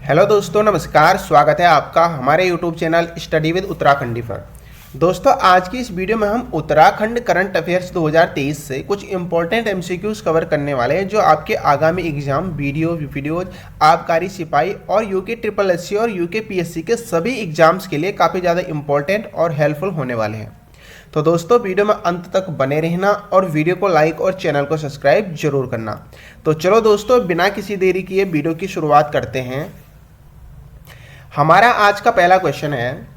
Hello दोस्तों, नमस्कार। स्वागत है आपका हमारे YouTube channel study with Uttarakhandi पर। दोस्तों, आज की इस वीडियो में हम उत्तराखंड करंट अफेयर्स 2023 से कुछ इंपॉर्टेंट एमसीक्यूज कवर करने वाले हैं जो आपके आगामी एग्जाम वीडियोज आबकारी सिपाही और यूके ट्रिपल एससी और यूके पीएससी के सभी एग्जाम्स के लिए काफ़ी ज़्यादा इंपॉर्टेंट और हेल्पफुल होने वाले हैं। तो दोस्तों, वीडियो में अंत तक बने रहना और वीडियो को लाइक और चैनल को सब्सक्राइब जरूर करना। तो चलो दोस्तों, बिना किसी देरी किए वीडियो की शुरुआत करते हैं। हमारा आज का पहला क्वेश्चन है,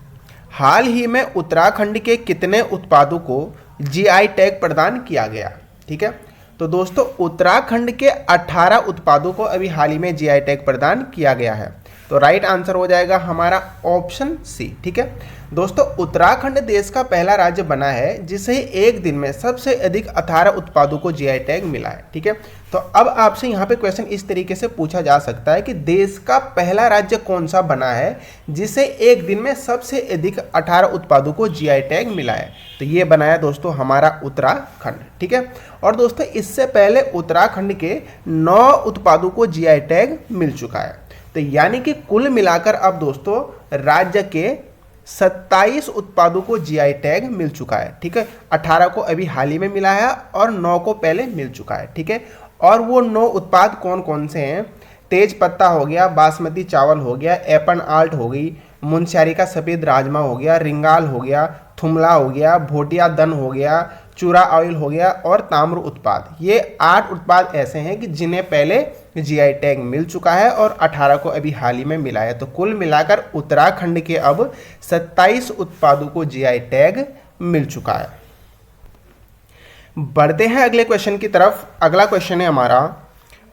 हाल ही में उत्तराखंड के कितने उत्पादों को जीआई टैग प्रदान किया गया। ठीक है, तो दोस्तों उत्तराखंड के 18 उत्पादों को अभी हाल ही में जीआई टैग प्रदान किया गया है। तो राइट आंसर हो जाएगा हमारा ऑप्शन सी। ठीक है दोस्तों, उत्तराखंड देश का पहला राज्य बना है जिसे एक दिन में सबसे अधिक 18 उत्पादों को जीआई टैग मिला है। ठीक है, तो अब आपसे यहाँ पे क्वेश्चन इस तरीके से पूछा जा सकता है कि देश का पहला राज्य कौन सा बना है जिसे एक दिन में सबसे अधिक 18 उत्पादों को जीआई टैग मिला है। तो ये बनाया दोस्तों हमारा उत्तराखंड। ठीक है, और दोस्तों इससे पहले उत्तराखंड के 9 उत्पादों को जीआई टैग मिल चुका है। तो यानी कि कुल मिलाकर अब दोस्तों राज्य के 27 उत्पादों को जीआई टैग मिल चुका है। ठीक है, 18 को अभी हाल ही में मिला है और 9 को पहले मिल चुका है। ठीक है, और वो 9 उत्पाद कौन कौन से हैं? तेज पत्ता हो गया, बासमती चावल हो गया, एपन आल्ट हो गई, मुनस्यारी का सफ़ेद राजमा हो गया, रिंगाल हो गया, थुमला हो गया, भोटिया दन हो गया, चूरा ऑयल हो गया और ताम्र उत्पाद। ये 8 उत्पाद ऐसे हैं कि जिन्हें पहले जीआई टैग मिल चुका है और 18 को अभी हाल ही में मिला है। तो कुल मिलाकर उत्तराखंड के अब 27 उत्पादों को जीआई टैग मिल चुका है। बढ़ते हैं अगले क्वेश्चन की तरफ। अगला क्वेश्चन है हमारा,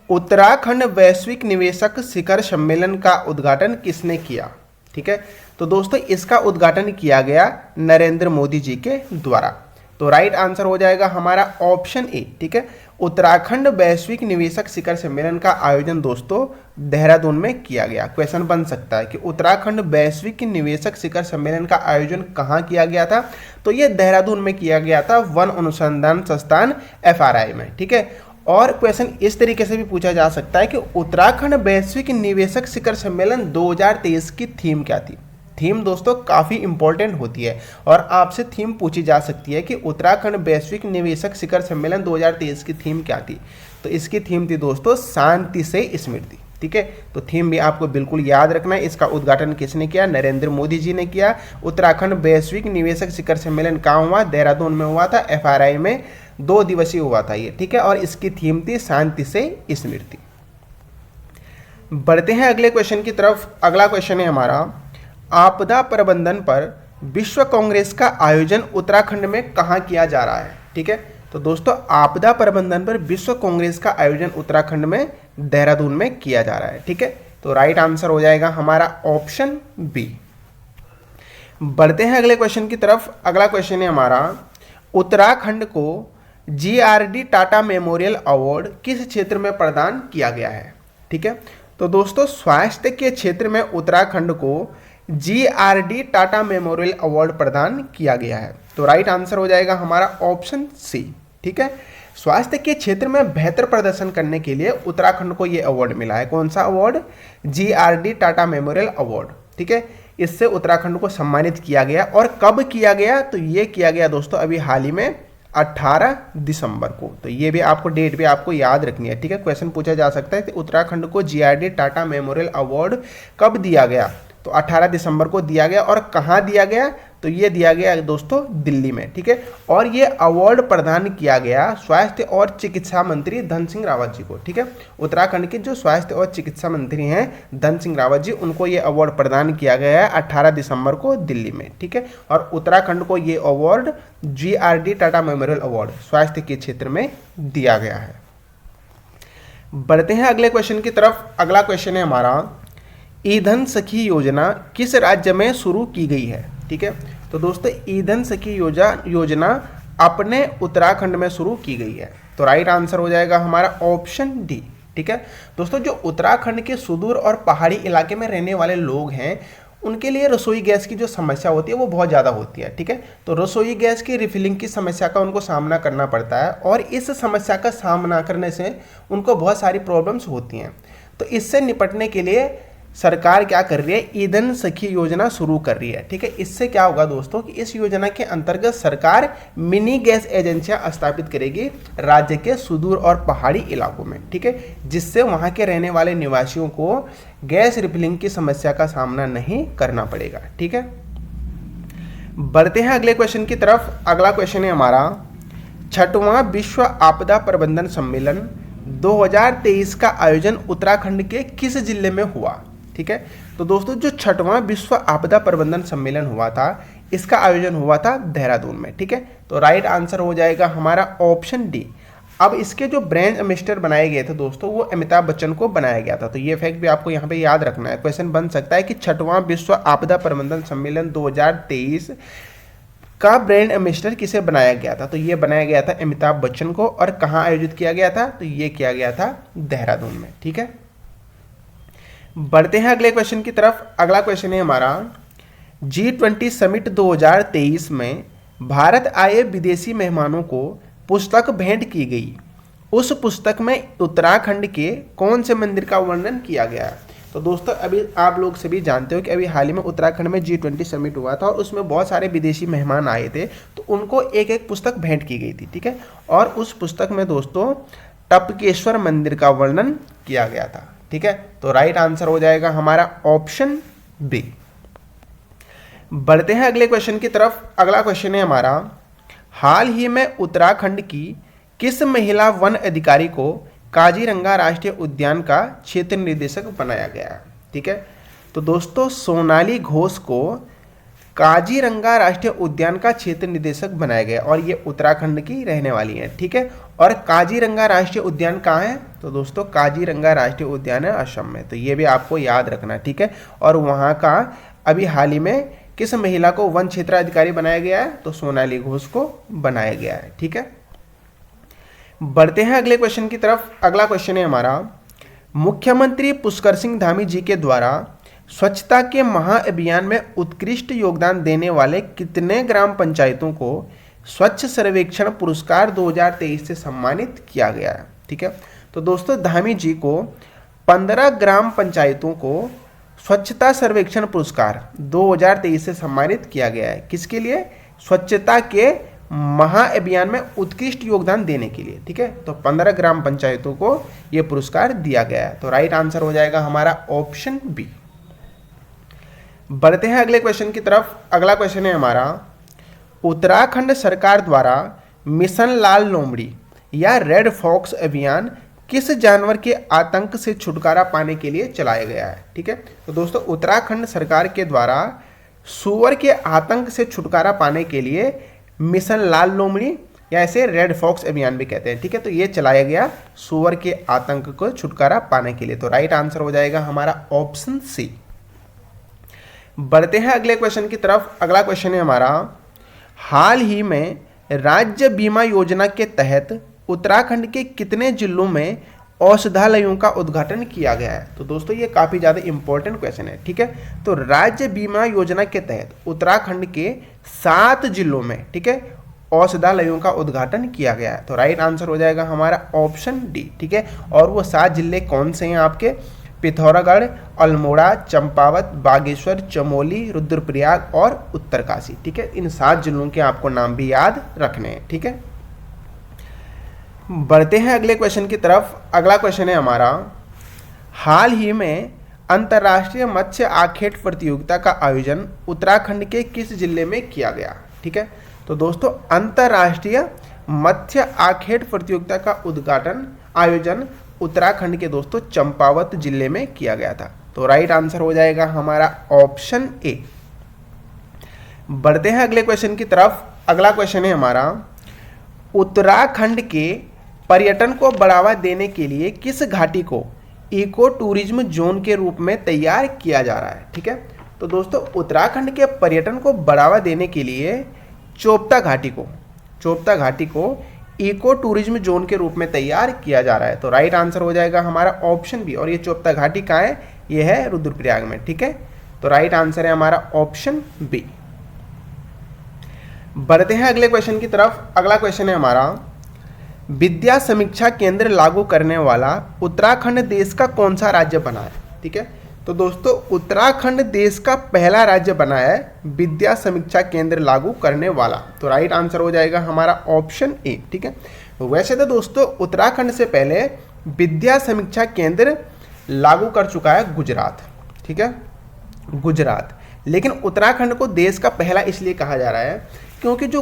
उत्तराखंड वैश्विक निवेशक शिखर सम्मेलन का उद्घाटन किसने किया। ठीक है, तो दोस्तों इसका उद्घाटन किया गया नरेंद्र मोदी जी के द्वारा। तो राइट आंसर हो जाएगा हमारा ऑप्शन ए। ठीक है, उत्तराखंड वैश्विक निवेशक शिखर सम्मेलन का आयोजन दोस्तों देहरादून में किया गया। क्वेश्चन बन सकता है कि उत्तराखंड वैश्विक निवेशक शिखर सम्मेलन का आयोजन कहाँ किया गया था। तो ये देहरादून में किया गया था, वन अनुसंधान संस्थान FRI में। ठीक है, और क्वेश्चन इस तरीके से भी पूछा जा सकता है कि उत्तराखंड वैश्विक निवेशक शिखर सम्मेलन 2023 की थीम क्या थी। थीम दोस्तों काफ़ी इंपॉर्टेंट होती है और आपसे थीम पूछी जा सकती है कि उत्तराखंड वैश्विक निवेशक शिखर सम्मेलन 2023 की थीम क्या थी। तो इसकी थीम थी दोस्तों शांति से स्मृति। ठीक है, तो थीम भी आपको बिल्कुल याद रखना है। इसका उद्घाटन किसने किया? नरेंद्र मोदी जी ने किया। उत्तराखंड वैश्विक निवेशक शिखर सम्मेलन कहाँ हुआ? देहरादून में हुआ था, FRI में 2 दिवसीय हुआ था ये। ठीक है, और इसकी थीम थी शांति से स्मृति। बढ़ते हैं अगले क्वेश्चन की तरफ। अगला क्वेश्चन है हमारा, आपदा प्रबंधन पर विश्व कांग्रेस का आयोजन उत्तराखंड में कहाँ किया जा रहा है। ठीक है, तो दोस्तों आपदा प्रबंधन पर विश्व कांग्रेस का आयोजन उत्तराखंड में देहरादून में किया जा रहा है। ठीक है, तो राइट आंसर हो जाएगा हमारा ऑप्शन बी। बढ़ते हैं अगले क्वेश्चन की तरफ। अगला क्वेश्चन है हमारा, उत्तराखंड को GRD टाटा मेमोरियल अवार्ड किस क्षेत्र में प्रदान किया गया है। ठीक है, तो दोस्तों स्वास्थ्य के क्षेत्र में उत्तराखंड को GRD टाटा मेमोरियल अवार्ड प्रदान किया गया है। तो राइट आंसर हो जाएगा हमारा ऑप्शन सी। ठीक है, स्वास्थ्य के क्षेत्र में बेहतर प्रदर्शन करने के लिए उत्तराखंड को ये अवार्ड मिला है। कौन सा award? GRD Tata memorial award. ठीक है, इससे उत्तराखंड को सम्मानित किया गया। और कब किया गया? तो ये किया गया दोस्तों अभी हाल ही में 18 दिसंबर को। तो ये भी आपको डेट भी आपको याद रखनी है। ठीक है, क्वेश्चन पूछा जा सकता है कि उत्तराखंड को GRD टाटा मेमोरियल अवार्ड कब दिया गया। तो 18 दिसंबर को दिया गया। और कहाँ दिया गया? तो ये दिया गया दोस्तों दिल्ली में। ठीक है, और ये अवार्ड प्रदान किया गया स्वास्थ्य और चिकित्सा मंत्री धन सिंह रावत जी को। ठीक है, उत्तराखंड के जो स्वास्थ्य और चिकित्सा मंत्री हैं धन सिंह रावत जी, उनको ये अवार्ड प्रदान किया गया है 18 दिसंबर को दिल्ली में। ठीक है, और उत्तराखंड को ये award GRD Tata memorial award स्वास्थ्य के क्षेत्र में दिया गया है। बढ़ते हैं अगले क्वेश्चन की तरफ। अगला क्वेश्चन है हमारा, ईंधन सखी योजना किस राज्य में शुरू की गई है। ठीक है, तो दोस्तों ईंधन सखी योजना अपने उत्तराखंड में शुरू की गई है। तो राइट आंसर हो जाएगा हमारा ऑप्शन डी। ठीक है दोस्तों, जो उत्तराखंड के सुदूर और पहाड़ी इलाके में रहने वाले लोग हैं उनके लिए रसोई गैस की जो समस्या होती है वो बहुत ज़्यादा होती है। ठीक है, तो रसोई गैस की रिफिलिंग की समस्या का उनको सामना करना पड़ता है और इस समस्या का सामना करने से उनको बहुत सारी प्रॉब्लम्स होती हैं। तो इससे निपटने के लिए सरकार क्या कर रही है, ईंधन सखी योजना शुरू कर रही है। ठीक है, इससे क्या होगा दोस्तों कि इस योजना के अंतर्गत सरकार मिनी गैस एजेंसियां स्थापित करेगी राज्य के सुदूर और पहाड़ी इलाकों में। ठीक है, जिससे वहां के रहने वाले निवासियों को गैस रिफिलिंग की समस्या का सामना नहीं करना पड़ेगा। ठीक है, बढ़ते हैं अगले क्वेश्चन की तरफ। अगला क्वेश्चन है हमारा, 6वां विश्व आपदा प्रबंधन सम्मेलन 2023 का आयोजन उत्तराखंड के किस जिले में हुआ। ठीक है, तो दोस्तों जो 6वां विश्व आपदा प्रबंधन सम्मेलन हुआ था, इसका आयोजन हुआ था देहरादून में। ठीक है, तो राइट आंसर हो जाएगा हमारा ऑप्शन डी। अब इसके जो ब्रांड एम्बेसडर बनाए गए थे दोस्तों, वो अमिताभ बच्चन को बनाया गया था। तो ये फैक्ट भी आपको यहाँ पे याद रखना है। क्वेश्चन बन सकता है कि 6वां विश्व आपदा प्रबंधन सम्मेलन 2023 का ब्रांड एम्बेसडर किसे बनाया गया था। तो ये बनाया गया था अमिताभ बच्चन को। और कहाँ आयोजित किया गया था, तो ये किया गया था देहरादून में। ठीक है, बढ़ते हैं अगले क्वेश्चन की तरफ। अगला क्वेश्चन है हमारा, G20 समिट 2023 में भारत आए विदेशी मेहमानों को पुस्तक भेंट की गई। उस पुस्तक में उत्तराखंड के कौन से मंदिर का वर्णन किया गया है। तो दोस्तों अभी आप लोग सभी जानते हो कि अभी हाल ही में उत्तराखंड में G20 समिट हुआ था और उसमें बहुत सारे विदेशी मेहमान आए थे, तो उनको एक एक पुस्तक भेंट की गई थी। ठीक है, और उस पुस्तक में दोस्तों टपकेश्वर मंदिर का वर्णन किया गया था। ठीक है, तो राइट आंसर हो जाएगा हमारा ऑप्शन बी। बढ़ते हैं अगले क्वेश्चन की तरफ। अगला क्वेश्चन है हमारा, हाल ही में उत्तराखंड की किस महिला वन अधिकारी को काजीरंगा राष्ट्रीय उद्यान का क्षेत्र निदेशक बनाया गया है। ठीक है, तो दोस्तों सोनाली घोष को काजीरंगा राष्ट्रीय उद्यान का क्षेत्र निदेशक बनाया गया और ये उत्तराखंड की रहने वाली है। ठीक है, और काजीरंगा राष्ट्रीय उद्यान कहाँ है, तो दोस्तों काजीरंगा राष्ट्रीय उद्यान है असम में। तो ये भी आपको याद रखना है। ठीक है, और वहाँ का अभी हाल ही में किस महिला को वन क्षेत्राधिकारी बनाया गया है, तो सोनाली घोष को बनाया गया है। ठीक है, बढ़ते हैं अगले क्वेश्चन की तरफ। अगला क्वेश्चन है हमारा, मुख्यमंत्री पुष्कर सिंह धामी जी के द्वारा स्वच्छता के महाअभियान में उत्कृष्ट योगदान देने वाले कितने ग्राम पंचायतों को स्वच्छ सर्वेक्षण पुरस्कार 2023 से सम्मानित किया गया है। ठीक है, तो दोस्तों धामी जी को 15 ग्राम पंचायतों को स्वच्छता सर्वेक्षण पुरस्कार 2023 से सम्मानित किया गया है। किसके लिए, स्वच्छता के महाअभियान में उत्कृष्ट योगदान देने के लिए। ठीक है, तो 15 ग्राम पंचायतों को यह पुरस्कार दिया गया है। तो राइट आंसर हो जाएगा हमारा ऑप्शन बी। बढ़ते हैं अगले क्वेश्चन की तरफ। अगला क्वेश्चन है हमारा, उत्तराखंड सरकार द्वारा मिशन लाल लोमड़ी या रेड फॉक्स अभियान किस जानवर के आतंक से छुटकारा पाने के लिए चलाया गया है। ठीक है, तो दोस्तों उत्तराखंड सरकार के द्वारा सूअर के आतंक से छुटकारा पाने के लिए मिशन लाल लोमड़ी या इसे रेड फॉक्स अभियान भी कहते हैं। ठीक है, तो ये चलाया गया सूअर के आतंक को छुटकारा पाने के लिए। तो राइट आंसर हो जाएगा हमारा ऑप्शन सी। बढ़ते हैं अगले क्वेश्चन की तरफ। अगला क्वेश्चन है हमारा, हाल ही में राज्य बीमा योजना के तहत उत्तराखंड के कितने जिलों में औषधालयों का उद्घाटन किया गया है। तो दोस्तों ये काफ़ी ज़्यादा इंपॉर्टेंट क्वेश्चन है। ठीक है, तो राज्य बीमा योजना के तहत उत्तराखंड के 7 जिलों में, ठीक है, औषधालयों का उद्घाटन किया गया है। तो राइट आंसर हो जाएगा हमारा ऑप्शन डी। ठीक है, और वो 7 जिले कौन से हैं आपके, पिथौरागढ़, अल्मोड़ा, चंपावत, बागेश्वर, चमोली, रुद्रप्रयाग और उत्तरकाशी। ठीक है, इन 7 जिलों के आपको नाम भी याद रखने हैं। ठीक है, बढ़ते हैं अगले क्वेश्चन की तरफ। अगला क्वेश्चन है हमारा, हाल ही में अंतर्राष्ट्रीय मत्स्य आखेट प्रतियोगिता का आयोजन उत्तराखंड के किस जिले में किया गया। ठीक है, तो दोस्तों अंतर्राष्ट्रीय मत्स्य आखेट प्रतियोगिता का आयोजन उत्तराखंड के दोस्तों चंपावत जिले में किया गया था। तो राइट आंसर हो जाएगा हमारा ऑप्शन ए। बढ़ते हैं अगले क्वेश्चन की तरफ। अगला क्वेश्चन है हमारा, उत्तराखंड के पर्यटन को बढ़ावा देने के लिए किस घाटी को इको टूरिज्म जोन के रूप में तैयार किया जा रहा है। ठीक है, तो दोस्तों उत्तराखंड के पर्यटन को बढ़ावा देने के लिए चोपता घाटी को इको टूरिज्म जोन के रूप में तैयार किया जा रहा है। तो राइट आंसर हो जाएगा हमारा ऑप्शन बी। और ये चोपता घाटी कहाँ है, ये है रुद्रप्रयाग में। ठीक है, तो राइट आंसर है हमारा ऑप्शन बी। बढ़ते हैं अगले क्वेश्चन की तरफ। अगला क्वेश्चन है हमारा, विद्या समीक्षा केंद्र लागू करने वाला उत्तराखंड देश का कौन सा राज्य बना है। ठीक है, तो दोस्तों उत्तराखंड देश का पहला राज्य बना है विद्या समीक्षा केंद्र लागू करने वाला। तो राइट आंसर हो जाएगा हमारा ऑप्शन ए। ठीक है, वैसे तो दोस्तों उत्तराखंड से पहले विद्या समीक्षा केंद्र लागू कर चुका है गुजरात। ठीक है, गुजरात, लेकिन उत्तराखंड को देश का पहला इसलिए कहा जा रहा है क्योंकि जो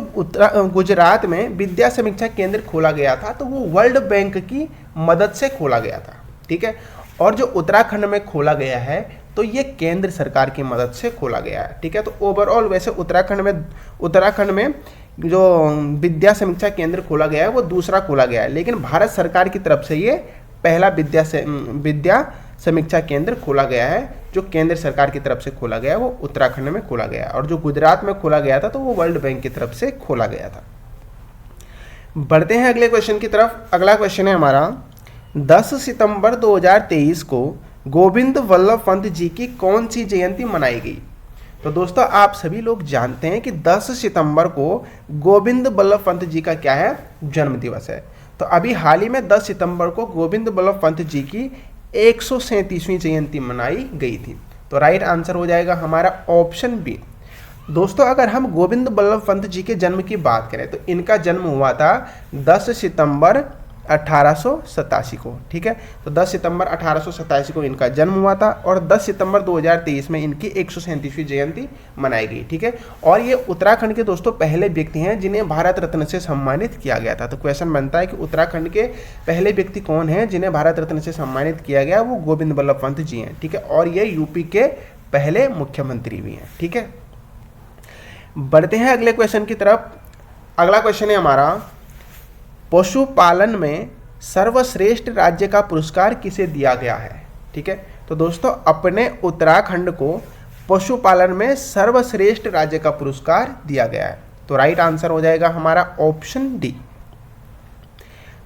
गुजरात में विद्या समीक्षा केंद्र खोला गया था तो वो वर्ल्ड बैंक की मदद से खोला गया था। ठीक है, और जो उत्तराखंड में खोला गया है तो ये केंद्र सरकार की मदद से खोला गया है। ठीक है, तो ओवरऑल वैसे उत्तराखंड में जो विद्या समीक्षा केंद्र खोला गया है वो दूसरा खोला गया है, लेकिन भारत सरकार की तरफ से ये पहला विद्या समीक्षा केंद्र खोला गया है। जो केंद्र सरकार की तरफ से खोला गया है वो उत्तराखंड में खोला गया है, और जो गुजरात में खोला गया था तो वो वर्ल्ड बैंक की तरफ से खोला गया था। बढ़ते हैं अगले क्वेश्चन की तरफ। अगला क्वेश्चन है हमारा 10 सितंबर 2023 को गोविंद वल्लभ पंत जी की कौन सी जयंती मनाई गई? तो दोस्तों आप सभी लोग जानते हैं कि 10 सितंबर को गोविंद वल्लभ पंत जी का क्या है, जन्म दिवस है। तो अभी हाल ही में 10 सितंबर को गोविंद वल्लभ पंत जी की 137वीं जयंती मनाई गई थी। तो राइट आंसर हो जाएगा हमारा ऑप्शन बी। दोस्तों अगर हम गोविंद वल्लभ पंत जी के जन्म की बात करें तो इनका जन्म हुआ था 10 सितंबर 1887 को। ठीक है, तो 10 सितंबर 1887 को इनका जन्म हुआ था और 10 सितंबर 2023 में इनकी 137वीं जयंती मनाई गई। ठीक है, और ये उत्तराखंड के दोस्तों पहले व्यक्ति हैं जिन्हें भारत रत्न से सम्मानित किया गया था। तो क्वेश्चन बनता है कि उत्तराखंड के पहले व्यक्ति कौन हैं जिन्हें भारत रत्न से सम्मानित किया गया? वो गोविंद वल्लभ पंत जी हैं। ठीक है, और ये यूपी के पहले मुख्यमंत्री भी हैं। ठीक है, बढ़ते हैं अगले क्वेश्चन की तरफ। अगला क्वेश्चन है हमारा पशुपालन में सर्वश्रेष्ठ राज्य का पुरस्कार किसे दिया गया है? ठीक है, तो दोस्तों अपने उत्तराखंड को पशुपालन में सर्वश्रेष्ठ राज्य का पुरस्कार दिया गया है। तो राइट आंसर हो जाएगा हमारा ऑप्शन डी।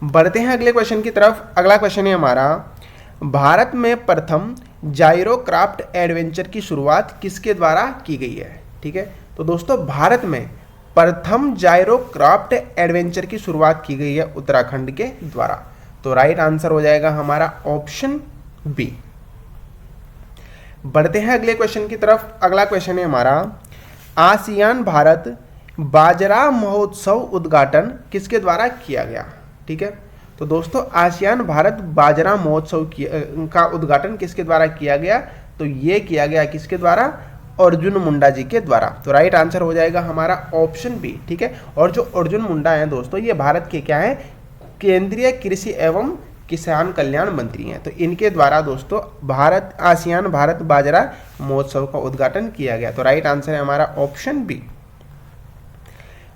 बढ़ते हैं अगले क्वेश्चन की तरफ। अगला क्वेश्चन है हमारा भारत में प्रथम जायरोक्राफ्ट एडवेंचर की शुरुआत किसके द्वारा की गई है? ठीक है, तो दोस्तों भारत में प्रथम जायरोक्राफ्ट एडवेंचर की शुरुआत की गई है उत्तराखंड के द्वारा। तो राइट आंसर हो जाएगा हमारा ऑप्शन बी। बढ़ते हैं अगले क्वेश्चन की तरफ। अगला क्वेश्चन है हमारा आसियान भारत बाजरा महोत्सव उद्घाटन किसके द्वारा किया गया? ठीक है, तो दोस्तों आसियान भारत बाजरा महोत्सव का उद्घाटन किसके द्वारा किया गया? तो ये किया गया किसके द्वारा? अर्जुन मुंडा जी के द्वारा। तो राइट आंसर हो जाएगा हमारा ऑप्शन बी। ठीक है, और जो अर्जुन मुंडा हैं दोस्तों ये भारत के क्या है, केंद्रीय कृषि एवं किसान कल्याण मंत्री हैं। तो इनके द्वारा दोस्तों आसियान भारत बाजरा महोत्सव का उद्घाटन किया गया। तो राइट आंसर है हमारा ऑप्शन बी।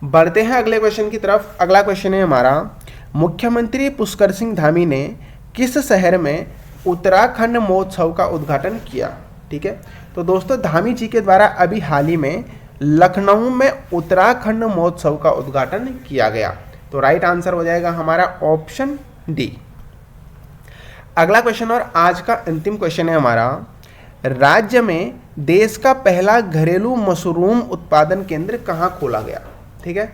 बढ़ते हैं अगले क्वेश्चन की तरफ। अगला क्वेश्चन है हमारा मुख्यमंत्री पुष्कर सिंह धामी ने किस शहर में उत्तराखंड महोत्सव का उद्घाटन किया? ठीक है, तो दोस्तों धामी जी के द्वारा अभी हाल ही में लखनऊ में उत्तराखंड महोत्सव का उद्घाटन किया गया। तो राइट आंसर हो जाएगा हमारा ऑप्शन डी। अगला क्वेश्चन और आज का अंतिम क्वेश्चन है हमारा राज्य में देश का पहला घरेलू मशरूम उत्पादन केंद्र कहाँ खोला गया? ठीक है,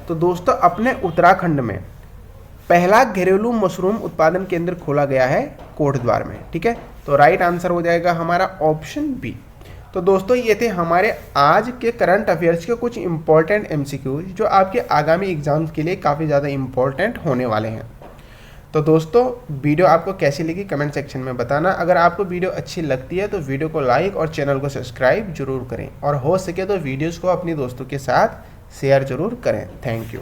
तो दोस्तों अपने उत्तराखंड में पहला घरेलू मशरूम उत्पादन केंद्र खोला गया है कोटद्वार में। ठीक है, तो राइट आंसर हो जाएगा हमारा ऑप्शन बी। तो दोस्तों ये थे हमारे आज के करंट अफेयर्स के कुछ इंपॉर्टेंट एमसीक्यूज जो आपके आगामी एग्जाम्स के लिए काफ़ी ज़्यादा इंपॉर्टेंट होने वाले हैं। तो दोस्तों वीडियो आपको कैसी लगी कमेंट सेक्शन में बताना। अगर आपको वीडियो अच्छी लगती है तो वीडियो को लाइक और चैनल को सब्सक्राइब जरूर करें, और हो सके तो वीडियोज़ को अपनी दोस्तों के साथ शेयर जरूर करें। Thank you.